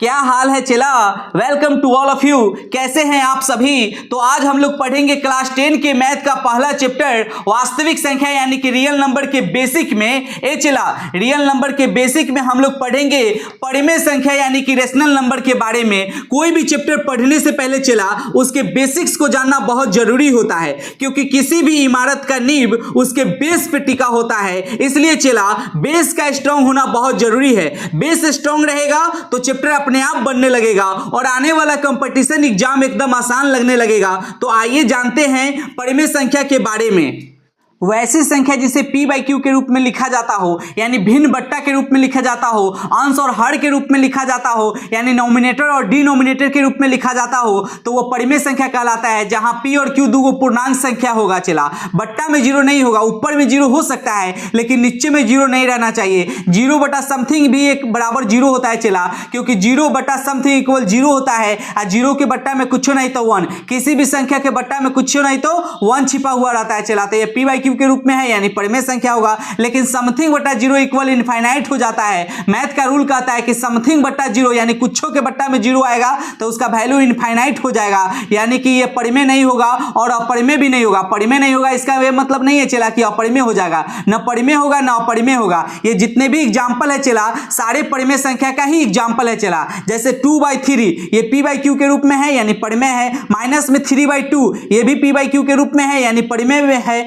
क्या हाल है चला। Welcome to all of you. कैसे हैं आप सभी। तो आज हम लोग पढ़ेंगे क्लास 10 के मैथ का पहला चैप्टर वास्तविक संख्या यानी कि रियल नंबर के बेसिक में। ए चला, रियल नंबर के बेसिक में हम लोग पढ़ेंगे परिमेय संख्या यानी कि रेशनल नंबर के बारे में। कोई भी चैप्टर पढ़ने से पहले चला उसके बेसिक्स को जानना बहुत जरूरी होता है, क्योंकि किसी भी इमारत का नींव उसके बेस पे टिका होता है। इसलिए चला बेस का स्ट्रांग होना बहुत जरूरी है। बेस स्ट्रांग रहेगा तो चैप्टर अपने आप बनने लगेगा और आने वाला कंपटीशन एग्जाम एकदम आसान लगने लगेगा। तो आइए जानते हैं परिमेय संख्या के बारे में। वैसी संख्या जिसे p बाई क्यू के रूप में लिखा जाता हो, यानी भिन्न बट्टा के रूप में लिखा जाता हो, अंश और हर के रूप में लिखा जाता हो, यानी नोमिनेटर और डिनोमिनेटर के रूप में लिखा जाता हो, तो वो परिमेय संख्या कहलाता है। जहां p और q दो पूर्णांक संख्या होगा। चला बट्टा में जीरो नहीं होगा, ऊपर में जीरो हो सकता है लेकिन नीचे में जीरो नहीं रहना चाहिए। जीरो बटा समथिंग भी एक बराबर जीरो होता है। चला क्योंकि जीरो बटा समथिंग इक्वल जीरो होता है और जीरो के बट्टा में कुछ नहीं तो वन, किसी भी संख्या के बट्टा में कुछ नहीं तो वन छिपा हुआ रहता है। चला तो ये p बाई क्यू के रूप में है यानी परिमेय संख्या होगा। लेकिन समथिंग बटा जीरो इक्वल इनफाइनाइट हो जाता है। मैथ का रूल कहता है कि समथिंग बटा जीरो यानी कुछों के बट्टा में जीरो आएगा तो उसका वैल्यू इनफाइनाइट हो जाएगा, यानी कि ये परिमेय नहीं होगा और अपरिमेय भी नहीं होगा। परिमेय नहीं होगा इसका ये मतलब नहीं है चला कि अपरिमेय हो जाएगा, न परिमेय होगा न अपरिमेय होगा। ये जितने भी एग्जाम्पल है चला सारे परिमेय संख्या का ही एग्जाम्पल है। चला जैसे 2/3 ये p बाई क्यू के रूप में है यानी परिमेय है। माइनस में 3/2 ये भी p बाई क्यू के रूप में है यानी परिमेय में है।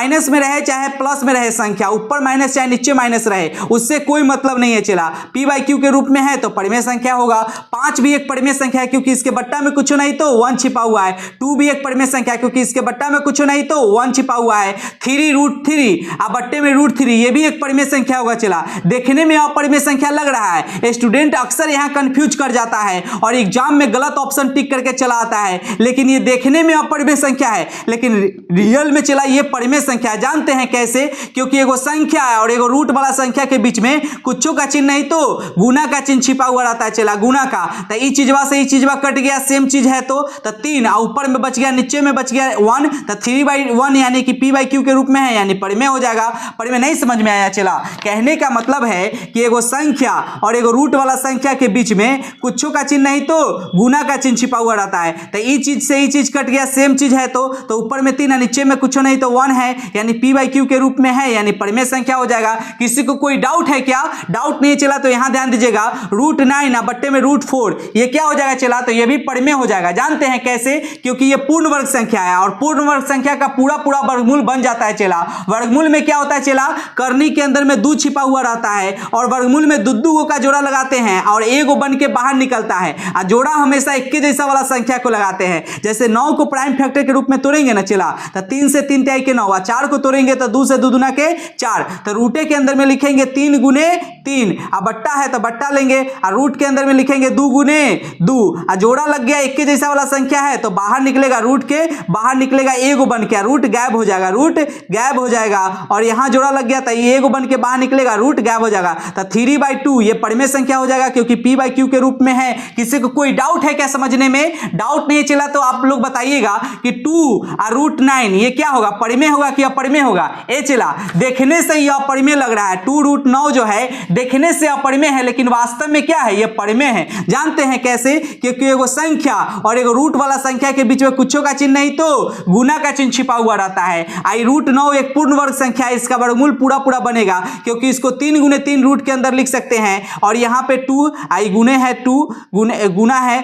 माइनस में रहे चाहे प्लस में रहे संख्या, ऊपर माइनस चाहे नीचे माइनस रहे, उससे कोई मतलब नहीं है। चला p बाई क्यू के रूप में है तो परिमेय संख्या होगा। 5 भी एक परिमेय संख्या है क्योंकि इसके बट्टा में कुछ नहीं तो 1 छिपा हुआ है। 2 भी एक परिमेय संख्या है क्योंकि इसके बट्टा में कुछ नहीं तो 1 छिपा हुआ है। 3√3 अब बट्टे में √3 ये भी एक परिमेय संख्या होगा। चला देखने में अपरिमेय संख्या लग रहा है, स्टूडेंट अक्सर यहाँ कंफ्यूज कर जाता है और एग्जाम में गलत ऑप्शन टिक करके चला आता है, लेकिन ये देखने में अपरिमेय संख्या है लेकिन रियल में चला ये परिमेय संख्या। जानते हैं कैसे? क्योंकि एगो संख्या है और एगो रूट वाला संख्या के बीच में कुछों का चिन्ह नहीं तो गुना का चिन्ह छिपा हुआ रहता है। चला गुना का तो ई चीजवा से ई चीजवा कट गया, सेम चीज है तो 3 और ऊपर में बच गया नीचे में बच गया 1 तो 3/1 यानी कि p बाई क्यू के रूप में है यानी परिमेय हो जाएगा। परिमेय नहीं समझ में आया? चला कहने का मतलब है कि एगो संख्या और एगो रूट वाला संख्या के बीच में कुछों का चिन्ह नहीं तो गुना का चिन्ह छिपा हुआ रहता है। तो ई चीज से ई चीज कट गया, सेम चीज है तो ऊपर में 3 और नीचे में कुछ नहीं तो 1 है यानी p बाई क्यू के रूप में है यानी परिमेय संख्या हो जाएगा। किसी को कोई डाउट है क्या? डाउट नहीं चला तो यहां ध्यान दीजिएगा √9 बट्टे में √4 ये क्या हो जाएगा? चला तो ये भी परिमेय हो जाएगा। जानते हैं कैसे? क्योंकि ये पूर्ण वर्ग संख्या है और पूर्ण वर्ग संख्या का पूरा वर्गमूल बन जाता है। चला वर्गमूल में क्या होता है? चला करनी के अंदर में 2 छिपा हुआ रहता है और वर्गमूल में दो का जोड़ा लगाते हैं और एगो बन के बाहर निकलता है और जोड़ा हमेशा एक के जैसा वाला संख्या को लगाते हैं। जैसे 9 को प्राइम फैक्टर के रूप में तोड़ेंगे ना चला तो 3 से 3 तिहाई के 9 और 4 को तोड़ेंगे तो 2 से 2 दूना के 4 तो रूटे के अंदर में लिखेंगे 3 गुने 3 और बट्टा है तो बट्टा लेंगे और रूट के अंदर में लिखेंगे 2 गुने 2 और जोड़ा लग गया एक के जैसा वाला संख्या है तो बाहर निकलेगा रूट के बाहर निकलेगा एगो बन के रूट गायब हो जाएगा, रूट गायब हो जाएगा और यहाँ जोड़ा लग गया तो ये एगो बन के बाहर निकलेगा रूट गायब हो जाएगा। तो 3/2 ये परिमेय संख्या हो जाएगा क्योंकि p बाई क्यू के रूप में है। किसी को कोई डाउट है क्या समझने में? डाउट नहीं चला तो आप लोग बताइएगा कि 2 और √9 ये क्या होगा? परिमेय होगा कि अपरिमेय होगा? ए चला देखने से ये अपरिमेय लग रहा है। 2√9 जो है देखने से अपरिमेय है लेकिन वास्तव में क्या है? ये परिमेय है। जानते हैं कैसे? क्योंकि एगो संख्या और एगो रूट वाला संख्या के बीच में कुछों का चिन्ह नहीं तो गुना का चिन्ह छिपा हुआ रहता है। आई √9 एक पूर्ण वर्ग संख्या है, इसका वर्गमूल पूरा बनेगा क्योंकि इसको 3 गुने 3 रूट के अंदर लिख सकते हैं और यहाँ पे 2 आई गुने है 2 गुना है।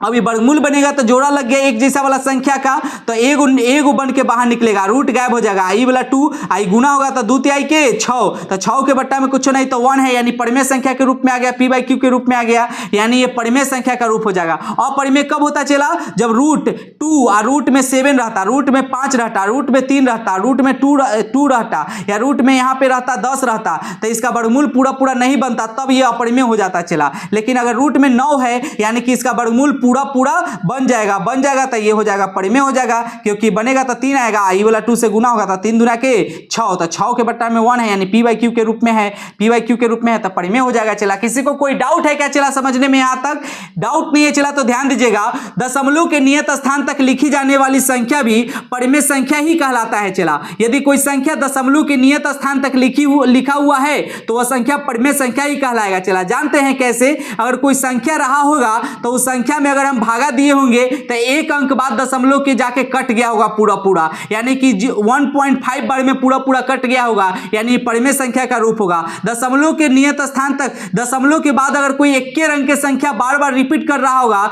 अब ये वर्गमूल बनेगा तो जोड़ा लग गया एक जैसा वाला संख्या का तो एगो बन के बाहर निकलेगा, रूट गायब हो जाएगा। आई वाला 2 आई गुना होगा तो 2 तिहाई के 6 तो 6 के बट्टा में कुछ नहीं तो 1 है यानी परिमेय संख्या के रूप में आ गया, p बाई क्यू के रूप में आ गया यानी ये परिमेय संख्या का रूप हो जाएगा। अपरिमेय कब होता चला? जब √2 और रूट में 7 रहता, रूट में 5 रहता, रूट में 3 रहता, रूट में 2 रहता या रूट में यहाँ पे रहता 10 रहता तो इसका वर्गमूल पूरा नहीं बनता, तब ये अपरिमेय हो जाता चला। लेकिन अगर रूट में 9 है यानी कि इसका वर्गमूल पूरा पूरा बन जाएगा तो ये हो जाएगा परिमेय हो जाएगा, क्योंकि बनेगा तो 3 आएगा, ई वाला 2 से गुना होगा तो 3 दूना के 6, तो 6 के बट्टा में 1 है यानी पी बाई क्यू के रूप में है, पी बाई क्यू के रूप में है तो परिमेय हो जाएगा। चला किसी को कोई डाउट है क्या चला समझने में? यहां तक डाउट नहीं है चला तो ध्यान दीजिएगा, दशमलव के नियत स्थान तक लिखी जाने वाली संख्या भी परिमेय संख्या ही कहलाता है। चला यदि कोई संख्या दशमलव के नियत स्थान तक लिखा हुआ है तो वह संख्या परिमेय संख्या ही कहलाएगा। चला जानते हैं कैसे, अगर कोई संख्या रहा होगा तो उस संख्या में अगर हम भागा दिए होंगे तो एक अंक बाद दशमलव के जाके कट गया होगा पूरा, यानी कि 1.5 बार में पूरा कट गया होगा, यानी परिमेय संख्या का रूप होगा। दशमलव के नियत स्थान तक दशमलव के बाद अगर कोई इक्के अंक की संख्या बार रिपीट कर रहा होगा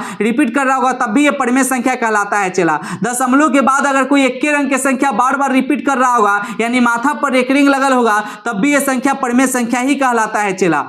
तब भी ये परिमेय संख्या कहलाता है। चला दशमलव के बाद अगर कोई इक्के अंक की संख्या बार रिपीट कर रहा होगा यानी माथा पर एक रिंग लगल होगा तब भी ये संख्या परिमेय संख्या ही कहलाता है। चला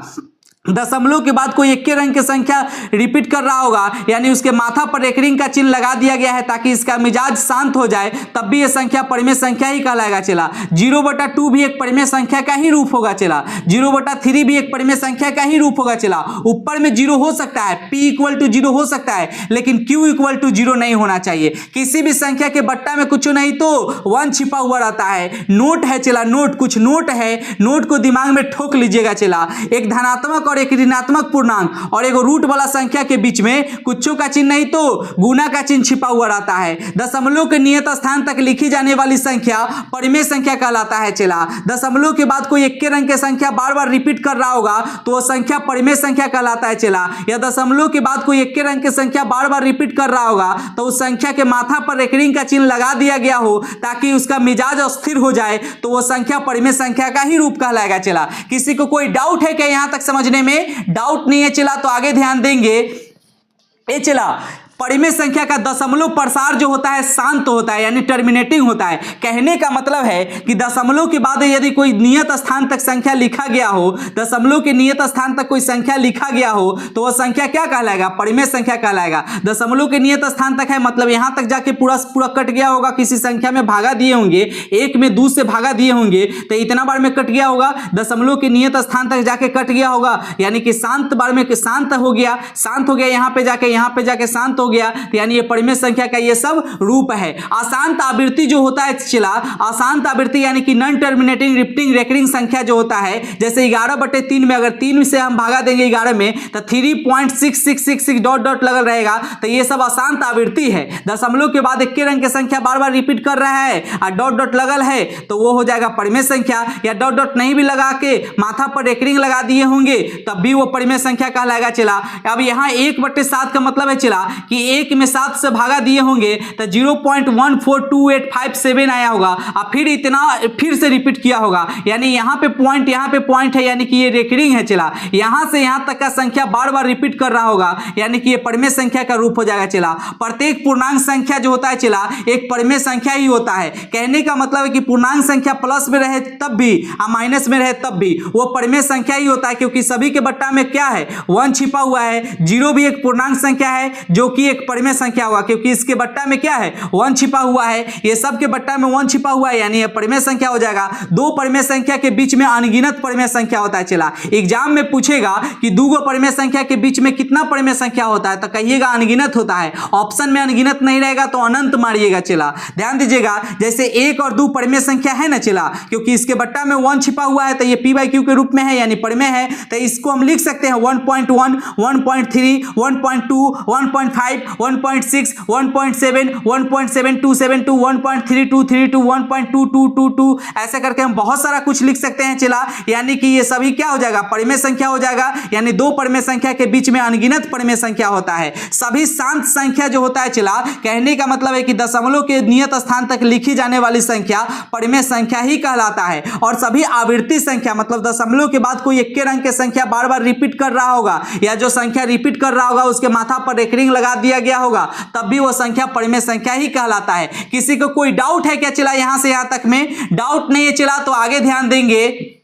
दशमलव के बाद कोई इक्के अंक की संख्या रिपीट कर रहा होगा यानी उसके माथा पर एक रिंग का चिन्ह लगा दिया गया है ताकि इसका मिजाज शांत हो जाए, तब भी यह संख्या परिमेय संख्या ही कहलाएगा। चला 0/2 भी एक परिमेय संख्या का ही रूप होगा। चला 0/3 भी एक परिमेय संख्या का ही रूप होगा। चला ऊपर में 0 हो सकता है, p = 0 हो सकता है, लेकिन q = 0 नहीं होना चाहिए। किसी भी संख्या के बट्टा में कुछ नहीं तो 1 छिपा हुआ रहता है। नोट है चला, नोट कुछ नोट है, नोट को दिमाग में ठोक लीजिएगा। चला एक धनात्मक और एक ऋणात्मक पूर्णांक और एक रूट वाला संख्या के बीच में कुछों का चिन्ह नहीं तो गुना का चिन्ह छिपा हुआ रहता है। दशमलव के नियत स्थान तक लिखी जाने वाली संख्या परिमेय संख्या कहलाता है। चला दशमलव के बाद कोई इक्के अंक की संख्या बार रिपीट कर रहा होगा तो वह संख्या परिमेय संख्या कहलाता है। चला या दशमलव के बाद कोई इक्के अंक की संख्या बार रिपीट कर रहा होगा तो उस संख्या के माथा पर एक रिंग का चिन्ह लगा दिया गया हो ताकि उसका मिजाज स्थिर हो जाए तो वह संख्या परिमेय संख्या का ही रूप कहलाएगा। चला किसी को कोई डाउट है क्या यहां तक समझने में? डाउट नहीं है चला तो आगे ध्यान देंगे। ए चला परिमेय संख्या का दशमलव प्रसार जो होता है शांत होता है यानी टर्मिनेटिंग होता है। कहने का मतलब है कि दशमलव के बाद यदि कोई नियत स्थान तक संख्या लिखा गया हो, दशमलव के नियत स्थान तक कोई संख्या लिखा गया हो तो वह संख्या क्या कहलाएगा? परिमेय संख्या कहलाएगा। दशमलव के नियत स्थान तक है मतलब यहां तक जाके पूरा कट गया होगा, किसी संख्या में भागा दिए होंगे, 1 में 2 से भागा दिए होंगे तो इतना बार में कट गया होगा, दशमलव के नियत स्थान तक जाके कट गया होगा यानी कि शांत बार में शांत हो गया, यहाँ पे जाके शांत गया, यानी ये परिमेय संख्या का ये सब रूप है। अशांत आवृत्ति जो होता है चला, अशांत आवृत्ति यानी कि नॉन टर्मिनेटिंग रिपीटिंग रेकरिंग संख्या जो होता है, जैसे 11/3 में अगर 3 से हम भागा देंगे 11 में तो 3.6666 डॉट लगल रहेगा तो ये सब अशांत आवृत्ति है। दशमलव के बाद इक्के अंक की संख्या बार रिपीट कर रहा है और डॉट लगल है तो वो हो जाएगा परिमेय संख्या, या डॉट नहीं भी लगा के माथा पर एक रिंग लगा दिए होंगे तब भी वो परिमेय संख्या कहलाएगा। चला अब यहाँ 1/7 का मतलब है चला कि 1 में 7 से भागा दिए होंगे तो 0.142857 आया होगा और फिर से रिपीट किया होगा यानी यहाँ पे पॉइंट है यानी कि ये रेकरिंग है। चला यहाँ से यहाँ तक का संख्या बार रिपीट कर रहा होगा यानी कि ये परिमेय संख्या का रूप हो जाएगा। चला प्रत्येक पूर्णांक संख्या जो होता है चला एक परिमेय संख्या ही होता है। कहने का मतलब है कि पूर्णांक संख्या प्लस में रहे तब भी और माइनस में रहे तब भी वो परिमेय संख्या ही होता है, क्योंकि सभी के बट्टा में क्या है 1 छिपा हुआ है। 0 भी एक पूर्णांक संख्या है जो कि एक परिमेय संख्या होगा क्योंकि इसके बट्टा में क्या है 1 छिपा हुआ है, ये सब के बट्टा में 1 छिपा हुआ है यानी ये परिमेय संख्या हो जाएगा। दो परिमेय संख्या के बीच में अनगिनत परिमेय संख्या होता है। चला एग्जाम में पूछेगा कि दो परिमेय संख्या के बीच में कितना परिमेय संख्या होता है तो कहिएगा अनगिनत होता है, ऑप्शन में अनगिनत नहीं रहेगा तो अनंत मारिएगा। चला ध्यान दीजिएगा, जैसे 1 और 2 परिमेय संख्या है ना चला, क्योंकि इसके बट्टा में 1 छिपा हुआ है तो ये p/q के रूप में है यानी परिमेय है, तो इसको हम लिख सकते हैं 1.1 1.3 1.2 1.5 1.6 1.7 1.7272 1.3232 1.2222 ऐसे करके हम बहुत सारा कुछ लिख सकते हैं। चला यानी कि ये सभी क्या हो जाएगा परिमेय संख्या हो जाएगा, यानी दो परिमेय संख्या के बीच में अनगिनत परिमेय संख्या होता है। सभी शांत संख्या जो होता है चला, कहने का मतलब है कि दशमलव के नियत स्थान तक लिखी जाने वाली संख्या परिमेय संख्या ही कहलाता है। और सभी आवृत्ति संख्या मतलब दशमलव के बाद कोई इक्के अंक की संख्या बार रिपीट कर रहा होगा या जो संख्या रिपीट कर रहा होगा उसके माथा पर एक रिंग लगा दिया गया होगा तब भी वो संख्या परिमेय संख्या ही कहलाता है। किसी को कोई डाउट है क्या चला? यहां से यहां तक में डाउट नहीं है चला तो आगे ध्यान देंगे।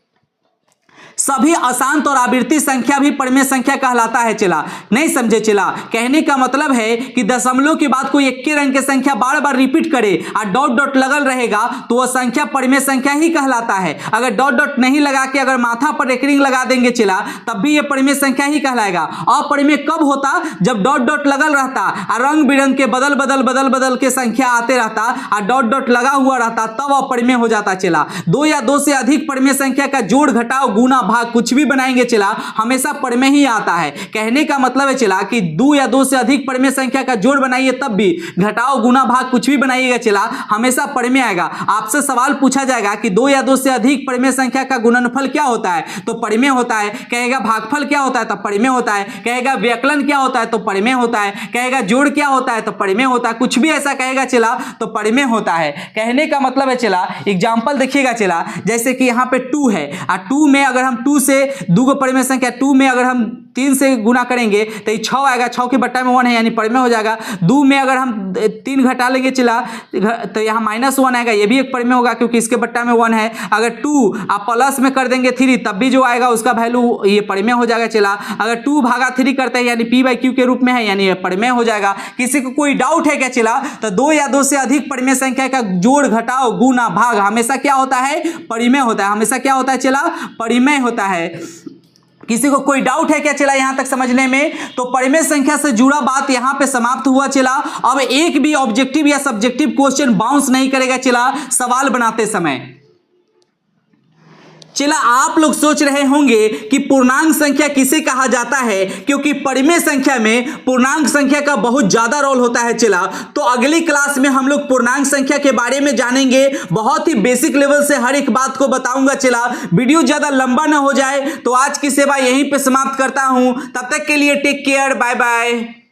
सभी अशांत और आवृत्ति संख्या भी परिमेय संख्या कहलाता है चला। नहीं समझे चला? कहने का मतलब है कि दशमलव के बाद कोई इक्के अंक की संख्या बार बार रिपीट करे और डॉट डॉट लगल रहेगा तो वह संख्या परिमेय संख्या ही कहलाता है। अगर डॉट डॉट नहीं लगा के अगर माथा पर एक रिंग लगा देंगे चला तब भी ये परिमेय संख्या ही कहलाएगा। अपरिमेय कब होता? जब डॉट डॉट लगल रहता और रंग बिरंग के बदल बदल के संख्या आते रहता और डॉट डॉट लगा हुआ रहता तब अपरिमेय हो जाता चला। दो या दो से अधिक परिमेय संख्या का जोड़ घटाव गुना भाग कुछ भी बनाएंगे चला हमेशा परिमेय ही आता है। कहने का मतलब है चला कि दो या दो से अधिक परिमेय संख्या का जोड़ बनाइए तब भी घटाओ गुना भाग कुछ भी बनाइएगा चला हमेशा परिमेय आएगा। आपसे सवाल पूछा जाएगा कि दो या दो से अधिक परिमेय संख्या का गुणनफल क्या होता है तो परिमेय होता है। कहेगा भागफल क्या होता है तो परिमेय होता है। कहेगा व्यकलन क्या होता है तो परिमेय होता है। कहेगा जोड़ क्या होता है तो परिमेय होता है। कुछ भी ऐसा कहेगा चला तो परिमेय होता है। कहने का मतलब है चला एग्जाम्पल देखिएगा चला जैसे कि यहाँ पे 2 है और 2 में अगर हम 2 से दो परिमेय संख्या 2 में अगर हम 3 से गुना करेंगे तो ये 6 आएगा। 6 के बट्टा में 1 है यानी परिमेय हो जाएगा। 2 में अगर हम 3 घटा लेंगे चला तो यहाँ -1 आएगा ये भी एक परिमेय होगा क्योंकि इसके बट्टा में 1 है। अगर 2 आप प्लस में कर देंगे 3 तब भी जो आएगा उसका वैल्यू ये परिमेय हो जाएगा चला। अगर 2 भागा 3 करते हैं यानी p/q के रूप में है यानी ये परिमेय हो जाएगा। किसी को कोई डाउट है क्या चला? तो दो या दो से अधिक परिमेय संख्या का जोड़ घटाव गुना भाग हमेशा क्या होता है? परिमेय होता है। हमेशा क्या होता है चला? परिमेय होता है। किसी को कोई डाउट है क्या चला यहां तक समझने में? तो परिमेय संख्या से जुड़ा बात यहां पे समाप्त हुआ चला। अब एक भी ऑब्जेक्टिव या सब्जेक्टिव क्वेश्चन बाउंस नहीं करेगा चला सवाल बनाते समय। चला आप लोग सोच रहे होंगे कि पूर्णांक संख्या किसे कहा जाता है क्योंकि परिमेय संख्या में पूर्णांक संख्या का बहुत ज्यादा रोल होता है चला। तो अगली क्लास में हम लोग पूर्णांक संख्या के बारे में जानेंगे। बहुत ही बेसिक लेवल से हर एक बात को बताऊंगा चला। वीडियो ज्यादा लंबा ना हो जाए तो आज की सेवा यहीं पे समाप्त करता हूं। तब तक के लिए टेक केयर, बाय बाय।